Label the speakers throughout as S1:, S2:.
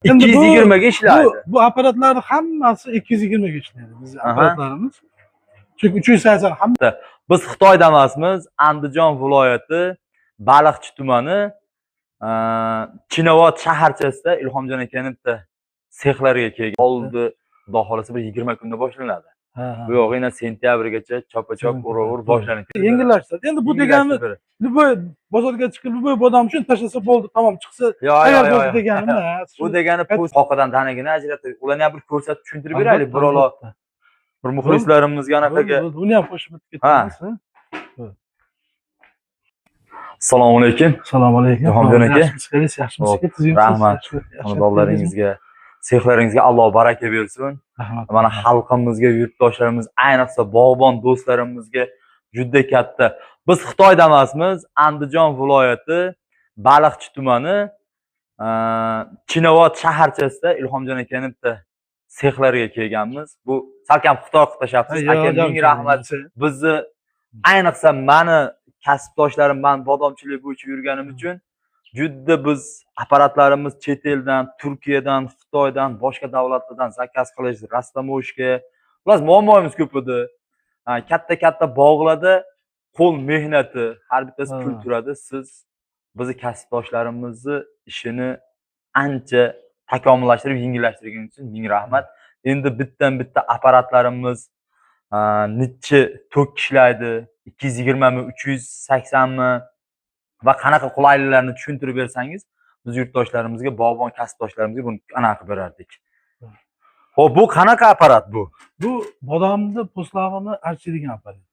S1: Endi
S2: 220 ga ishlaydi.
S1: Bu aparatlarning hammasi 220 ga ishlaydi. Bizning aparatlarimiz. Chunki 380 hamma.
S2: Biz Xitoyda emasmiz, Andijon viloyati Baliqchi tumani Chinavod shaharchasida Ilhomjon akaning bitta sexlariga kelgan. Oldi, xudo xolasa bir 20 kunda boshlanadi. Bu yo'q, yana sentyabrgacha chop-chop uraver boshlanadi.
S1: Yengillashtiradi. Endi bu deganimiz любой bozorga chiqib, любой bodom uchun tashlasa bo'ldi, tamom chiqsa tayyor bo'ldi deganim emas.
S2: Bu degani po'st qoqidan tanagini ajratib, ularni ham bir ko'rsatib tushuntirib beraylik, birolar. Bir muxlislarimizga anaqaga.
S1: Buni ham qo'shib ketamiz.
S2: Assalomu alaykum.
S1: Assalomu alaykum.
S2: Ilhomjon aka.
S1: Yaxshimisiz?
S2: Rahmat. Xonadonlaringizga, sexlaringizga Alloh baraka bersin. Mana xalqimizga, yurtdoshlarimiz, ayniqsa bog'bon do'stlarimizga juda katta. Biz Xitoyda emasmiz, Andijon viloyati Baliqchi tumani Chinavod shaharchasida Ilhomjon akaning bitta sexlariga kelganmiz. Bu salkam Xitoy qutlashyapsiz. Aka, ming rahmat. Bizni ayniqsa meni kasbdoshlarim, men bodomchilik bo'yicha yurganim uchun juda biz apparatlarimiz chet eldan, Turkiyadan, Xitoydan, boshqa davlatlardan zakaz qilish, rastamovka, ular muammoimiz ko'p edi. Katta bog'larda qo'l mehnati, har bittasi pul turadi. Siz bizni kasbdoshlarimizni ishini ancha takomillashtirib, yengillashtirganingiz uchun ming rahmat. Endi bitta apparatlarimiz necha tok ishlaydi? 220 mi, 380 mi va qanaqa qulayliklarni tushuntirib bersangiz, biz yurtdoshlarimizga, bog'bon kasbdoshlarimizga buni anaqa berardik. Xo'p, bu qanaqa apparat bu?
S1: Bu bodomni po'stlog'ini archiydigan apparat.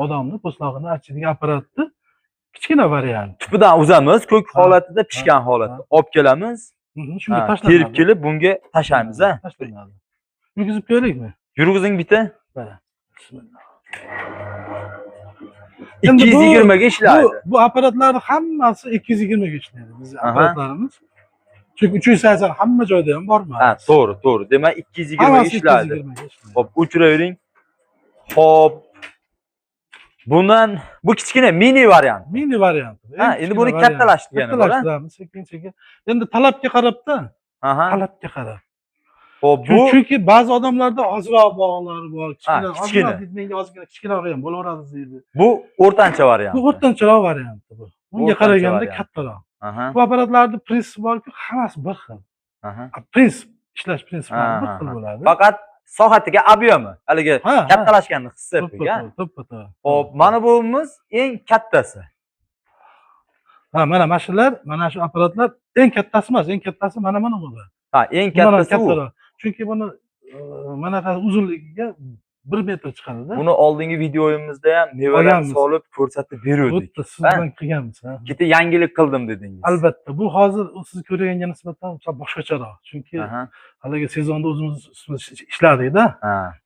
S1: Bodomni po'stlog'ini archiydigan apparatni kichkina varianti.
S2: Tupidan uzamiz, ko'k holatida, pishgan holatda olib kelamiz.
S1: Shunga tashlaymiz.
S2: Terib kelib bunga tashlaymiz, ha?
S1: Tashlaymiz. Yurgizib ko'raylikmi?
S2: Yurgizing bitta.
S1: Mana. Bismillah.
S2: 220 ga ishlaydi.
S1: Bu apparatlarning hammasi 220 ga ishlaydi. Bizning apparatlarimiz. Chunki 380 hamma joyda ham bormi?
S2: Ha, to'g'ri. Demak 220 ga ishlaydi. Xo'p, o'chiravering. Xo'p. Bundan bu kichkina mini variant.
S1: Mini variant.
S2: Endi buni kattalashtirganimiz bor.
S1: Kattalashtiramiz sekin-sekin. Endi talabga qarabda. Talabga qarab.
S2: Xo'p, bu
S1: chunki ba'zi odamlarda ozroq bog'lari bor,
S2: kichkina.
S1: Menga ozgina kichkinaroq ham bo'laveradi deydi.
S2: Bu o'rtancha variant.
S1: Bu o'rtancharoq varianti bu. Bunga qaraganda kattaroq. Bu apparatlarda prinsip borki, hammasi bir xil. Prinsip, ishlash prinsiplari bir xil bo'ladi.
S2: Faqat sohatiga obyomi, haligi kattalashganini hissa qilgan. Xo'p, mana buimiz eng kattasi. Mana
S1: shular, mana shu apparatlar eng kattasi emas, eng kattasi mana bo'ladi.
S2: Eng kattasi bu.
S1: Chunki buni mana uzunligiga 1 metr chiqadi-da.
S2: Buni oldingi videoyimizda ham mevalarni solib ko'rsatib berdik.
S1: Sizdan qilganmiz, ha.
S2: Keyin yangilik qildim dedingiz.
S1: Albatta, bu hozir siz ko'rganga nisbatan boshqacharoq. Chunki haligi sezonda o'zimiz ishladik-da.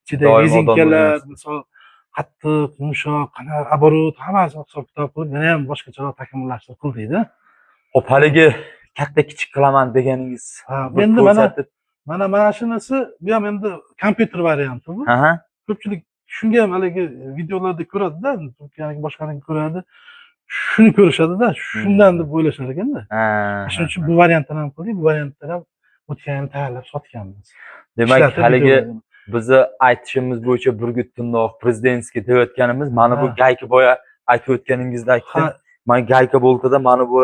S1: Ichida rezinkalar, misol qattiq, yumshoq, qanaqa оборот, hammasi hisob-kitob qilib, yana ham boshqacharoq takomillashtirib qildik-da.
S2: Xo'p, haligi katta kichik qilaman deganingiz.
S1: Endi mana shunisi, bu ham endi kompyuter varianti bu. Ko'pchilik shunga ham haligi videolarda ko'radi-da, Turkiyaning boshqarini ko'radi. Shuni ko'rishadi-da, shundan deb o'ylashar ekanda. Shuning uchun bu variantni ham qildik, bu variantni ham o'tgan tayyorlab sotganmiz.
S2: Demak, haligi bizni aytishimiz bo'yicha Burgut Tundoq prezidentskiy deyotganimiz, mana bu gayka boya aytib o'tganingizdek, mana gayka boltada mana bu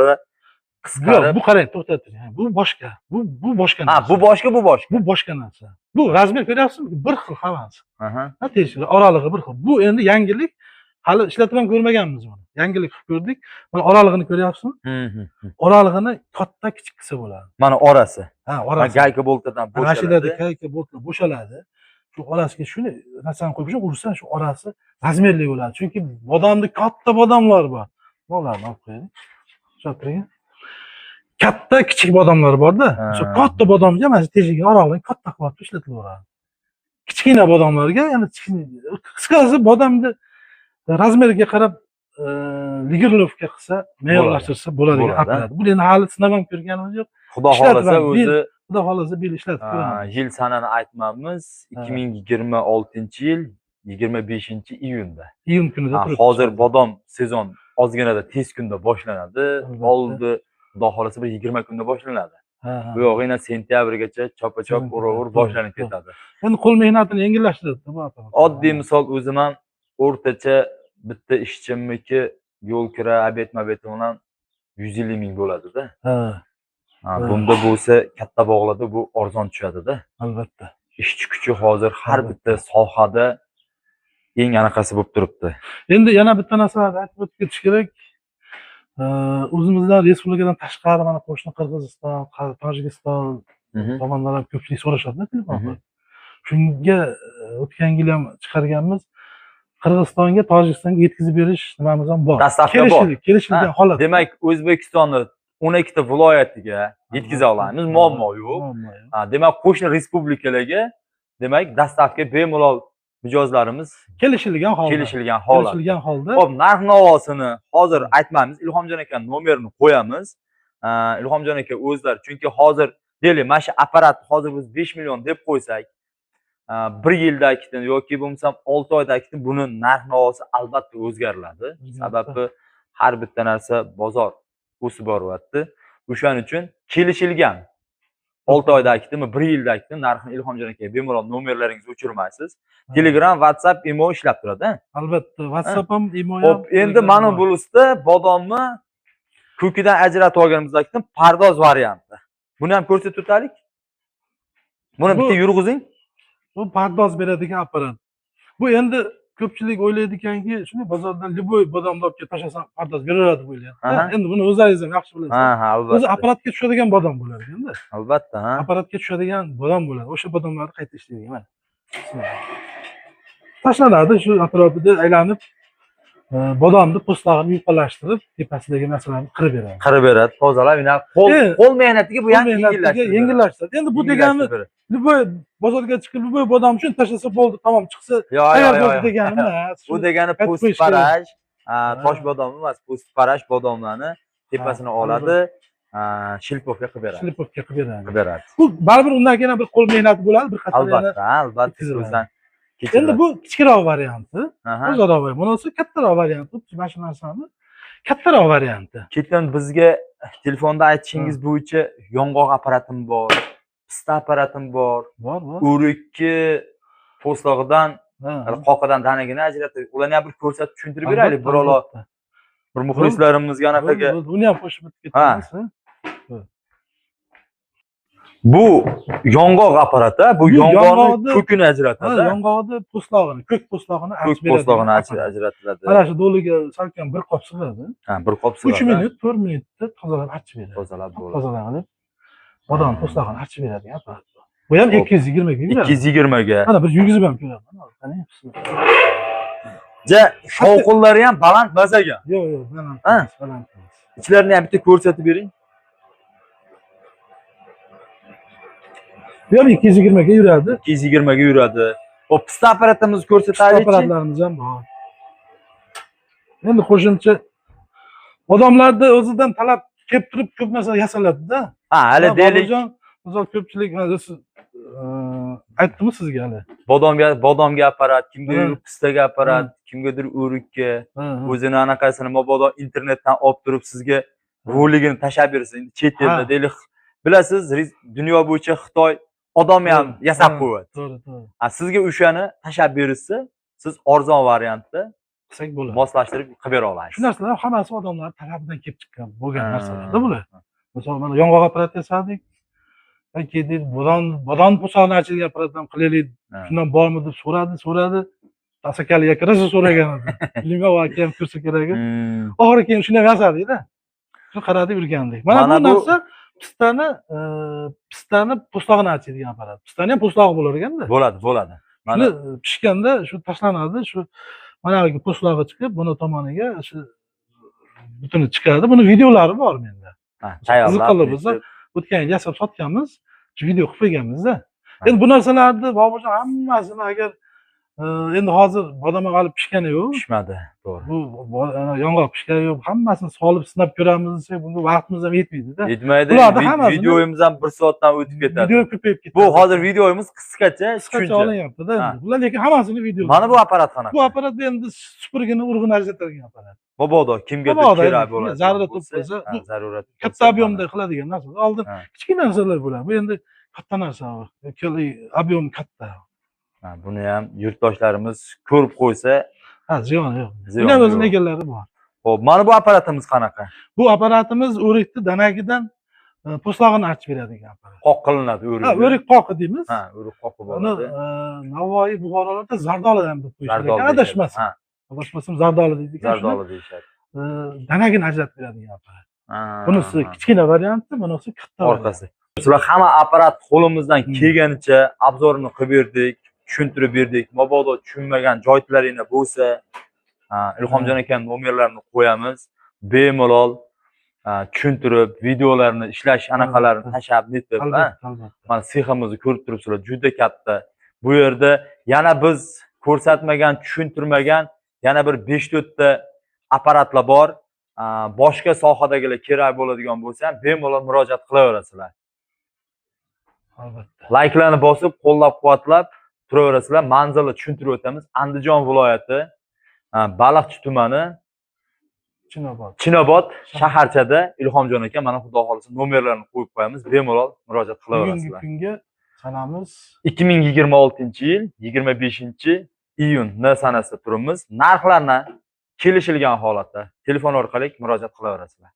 S1: qisqarib. Bu qarang, to'xtating. Bu boshqa. Bu boshqa narsa.
S2: Bu boshqa, bu boshqa.
S1: Bu boshqa narsa. Bu razmer ko'ryapsizmi? Bir xil hammasi. Teshik, oralig'i bir xil. Bu endi yangilik. Hali ishlatib ham ko'rmaganmiz buni. Yangilik qilib ko'rdik. Mana oralig'ini ko'ryapsizmi? Oralig'ini katta kichik qilsa bo'ladi.
S2: Mana orasi.
S1: Orasi.
S2: Gayka boltadan bo'shaladi.
S1: Mashinada gayka bolta bo'shaladi. Shu orasiga shuni narsani qo'yib ursan, shu orasi razmerli bo'ladi. Chunki bodomda katta bodomlar bor. Bularni olib qo'ying. Tushuntiring. Katta kichik bodomlar bor-da. Shu katta bodomga mana teshigini oraliqni katta qilib ishlatilaveradi. Kichkina bodomlarga, ya'ni qisqasi bodomni razmeriga qarab ligirlovka qilsa, me'yorlashtirsa bo'ladigan apparat. Bu endi hali sinab ham ko'rganimiz yo'q.
S2: Xudo xolasa o'zi
S1: Xudo xolasa bir ishlatib ko'ramiz.
S2: Yil sanani aytmamiz, 2026-yil 25-iyunda.
S1: Iyun kunida turibdi.
S2: Hozir bodom sezon ozginada tez kunda boshlanadi. Oldi Xudo xolasa bir 20 kunda boshlanadi.
S1: Ha.
S2: Bu yog'ina sentyabrgacha chopa-chop uraver boshlanib
S1: To'g'ri.
S2: ketadi.
S1: Endi qo'l mehnatini yengillashtiradi bu apparat.
S2: Oddiy misol o'zim ham o'rtacha bitta ishchimniki yo'l kira, obed bilan 150 ming bo'ladi-da.
S1: Ha,
S2: Bunda bo'lsa katta bog'larda bu arzon tushadi-da.
S1: albatta.
S2: Ishchi kuchi hozir har bitta sohada eng anaqasi bo'lib turibdi.
S1: Endi yana bitta narsalarni aytib o'tib ketish kerak. O'zimizdan respublikadan tashqari mana qo'shni Qirg'iziston, Tojikiston tomondan ham ko'pchilik so'rashadi-da telefon qilib. Shunga o'tgan yil ham chiqarganmiz. Qirg'izistonga, Tojikistonga yetkazib berish nimamiz ham bor.
S2: Dastavka bor.
S1: Kelishilgan holat.
S2: Demak, O'zbekistonni 12 ta viloyatiga yetkiza olamiz, muammo yo'q. Demak, qo'shni respublikalarga demak, dastavka bemalol mijozlarimiz
S1: Kelishilgan holda.
S2: Kelishilgan holda. Xo'p, narx-navosini hozir aytmaymiz. Ilhomjon aka nomerini qo'yamiz. Ilhomjon aka o'zlari, chunki hozir deylik, mana shu apparat hozir biz 5 million deb qo'ysak, 1 yildagidan yoki bo'lmasam 6 oydagidan buni narx-navosi albatta o'zgariladi. Sababi har bitta narsa bozor o'sib boryapti. O'shaning uchun kelishilgan 6 oydagidimi, 1 yildagidimi narxini Ilhomjon aka bemalol nomerlaringizni o'chirmaysiz. Telegram, WhatsApp, imo ishlab turadi.
S1: Albatta, WhatsApp ham, imo ham.
S2: Xo'p, endi mana bulusda bodomni ko'kidan ajratib olganimizdan pardoz varianti. Buni ham ko'rsatib o'taylik. Buni bitta yurg'izing.
S1: Bu pardoz beradigan apparat. Bu endi ko'pchilik o'ylaydi ekanki, shuni bozordan liboy bodomni olib kelib tashlasam pardoz beraveradi deb o'ylayapti. Endi buni o'zingiz ham yaxshi bilasiz.
S2: Albatta.
S1: O'zi apparatga tushadigan bodom bo'ladi endi.
S2: Albatta,
S1: Apparatga tushadigan bodom bo'ladi. O'sha bodomlarni qayta ishlaydigan mana. Tashlanadi shu atrofida aylanib, bodomni po'stlog'ini yupqalashtirib, tepasidagi narsalarni qirib beradi.
S2: Qirib beradi, tozalab, qo'l mehnatiga bu ham
S1: yengillashtiradi. Endi bu degani liboy bozorga chiqib liboy bodom uchun tashlasa bo'ldi, tamom chiqsa tayyor bo'ldi degani emas.
S2: Bu degani po'stparaj, tosh bodom emas, po'stparaj bodomlarni tepasini oladi, shilpovka qilib beradi.
S1: Shilpovka qilib beradi. Bu baribir undan keyin bir qo'l mehnati bo'ladi, bir qatlar yana.
S2: Albatta, o'zdan.
S1: Endi bu kichikroq varianti, o'zaro varianti. Bunisi kattaroq varianti, mana shu narsani kattaroq varianti.
S2: Keyin bizga telefonda aytishingiz bo'yicha yong'oq apparatim bor, pista apparatim bor. O'rikki po'stlog'idan, qoqidan danagini ajratib, ularni ham bir ko'rsatib tushuntirib beraylik, birolar. Bir muxlislarimizga anaqaga.
S1: Buni ham qo'shib ketamiz.
S2: Bu yong'oq apparati, bu yong'oqni ko'kini ajratadi.
S1: Yong'oqni po'stlog'ini, ko'k po'stlog'ini
S2: ajratiladi.
S1: Mana shu do'liga salkam bir qop sig'adi.
S2: Bir qop sig'adi.
S1: 3 minut, 4 minutda tozalab archib beradi.
S2: Tozalab bo'ladi.
S1: Tozalab bodom po'stlog'ini archib beradigan apparat. Bu ham 220 ga.
S2: 220 ga.
S1: Mana bir yugizib ham ko'raman. Qani?
S2: Shovqinlari ham baland mazaga.
S1: Yo'q, baland.
S2: Ichlarini ham bitta ko'rsatib bering.
S1: Bu ham 220 ga yuradi.
S2: 220 ga yuradi. Hop, pista apparatimizni ko'rsataylik.
S1: Apparatlarimiz ham bor. Endi qo'shimcha odamlarda o'zidan talab kelib turib ko'p narsa yasaladi-da.
S2: Hali deylik.
S1: O'zal ko'pchilik siz aytdimmi sizga hali?
S2: Bodomga apparat, kimgadir pistaga apparat, kimgadir o'rikka, o'zini anaqasini mabodo internetdan olib turib sizga roligini tashab bersin. Endi chet elda deylik. Bilasiz, dunyo bo'yicha Xitoy odam ham yasab qo'yadi. To'g'ri. Sizga o'shani tashab berilsa, siz arzon variantda
S1: qilsak bo'ladi.
S2: Moslashtirib qilib bera olasiz.
S1: Shu narsalar hammasi odamlar talabidan kelib chiqqan bo'lgan narsalar-da bular. Masalan, mana yong'oq apparat yasadik. Yoki bodom po'stlog'ini ochilgan apparatdan qilaylik. Shundan bormi deb so'radi. Asakali aka rosa so'ragan edi. Bilmay aka ham ko'rsa kerak. Oxiri keyin shuni yasadik-da. Shuni qaratib yurgandik. Mana bu narsa pistani po'stlog'ini ochadigan apparat. Pistani ham po'stlog'i bo'lar ekanda.
S2: Bo'ladi.
S1: Mana pishganda shu tashlanadi, shu mana bu po'stlog'i chiqib, buni tomoniga shu butuni chiqadi. Buni videolari bor menda. Tayyorlab bo'lsa, o'tgan yil yasab sotganmiz. Shu video qilib qo'yganmiz-da. Endi bu narsalarni Boburjon hammasini agar Endi hozir bodom hali pishgani yo'q.
S2: Pishmadi, to'g'ri.
S1: Bu yong'oq pishgani yo'q. Hammasini solib sinab ko'ramiz desak, bunga vaqtimiz ham yetmaydi-da.
S2: Yetmaydi.
S1: Bularni hammasini-
S2: Videoyimiz ham 1 soatdan o'tib ketadi.
S1: Video ko'payib ketdi.
S2: Bu hozir videoyimiz qisqacha,
S1: qisqacha
S2: tushuncha.
S1: olinyapti-da
S2: Ha.
S1: endi. Bular lekin hammasini video.
S2: Mana bu apparat qanaqa?
S1: Bu apparat endi supurgini urg'ini ajratadigan apparat.
S2: Mabodo kimgadir
S1: Mabodo
S2: kerak
S1: endi
S2: bo'ladi.
S1: zarurat bo'lsa,
S2: Ha,
S1: bu
S2: zarurat
S1: katta ob'yomda qiladigan narsa. Oldin
S2: Ha.
S1: kichkina narsalar bo'ladi. Bu endi katta narsa bu. Ob'yom katta.
S2: Ha, buni ham yurtdoshlarimiz ko'rib qo'ysa,
S1: Ha, ziyoni yo'q.
S2: ziyoni
S1: Buni o'zini
S2: yo'q.
S1: egalari bor.
S2: Xo'p, mana bu apparatimiz qanaqa?
S1: Bu apparatimiz o'rikni danagidan po'stlog'ini archib beradigan apparat.
S2: Qoq qilinadi
S1: Ha,
S2: o'rik.
S1: o'rik qoqi deymiz.
S2: Ha, o'rik qoqib
S1: Uni
S2: oladi.
S1: Navoiy Buxorolarda zardoli deb qo'yishadi.
S2: Zardoli deyishadi.
S1: Adashmasam.
S2: Ha,
S1: Adashmasam zardoli deydi ekan.
S2: zardoli deyishadi.
S1: Danagini ajratib beradigan apparat.
S2: Ha,
S1: Bunisi
S2: ha.
S1: kichkina varianti, bunisi katta.
S2: Orqasi. Sizlar hamma apparat qo'limizdan kelganicha obzorini qilib berdik, tushuntirib berdik. Mabodo tushunmagan joylaringiz bo'lsa, Ilhomjon akaning nomerlarini qo'yamiz. Bemalol tushuntirib, videolarni ishlash anaqalarini tashab netib,
S1: Albatta.
S2: mana seximizni ko'rib turibsizlar, juda katta. Bu yerda yana biz ko'rsatmagan, tushuntirmagan yana bir 5-4 ta apparatlar bor. Boshqa sohadagilar kerak bo'ladigan bo'lsa ham bemalol murojaat qilaverasizlar.
S1: Albatta.
S2: Layklarni bosib, qo'llab-quvvatlab turaverasizlar. Manzilni tushuntirib o'tamiz. Andijon viloyati, Baliqchi tumani, Chinobod shaharchada Ilhomjon aka mana xudo xolisa nomerlarini qo'yib qo'yamiz. Bemalol murojaat
S1: Bugungi
S2: qilaverasizlar.
S1: kunga sanamiz
S2: 2026-yil 25-iyunni sanasida turibmiz. Narxlarni kelishilgan holatda telefon orqali murojaat qilaverasizlar.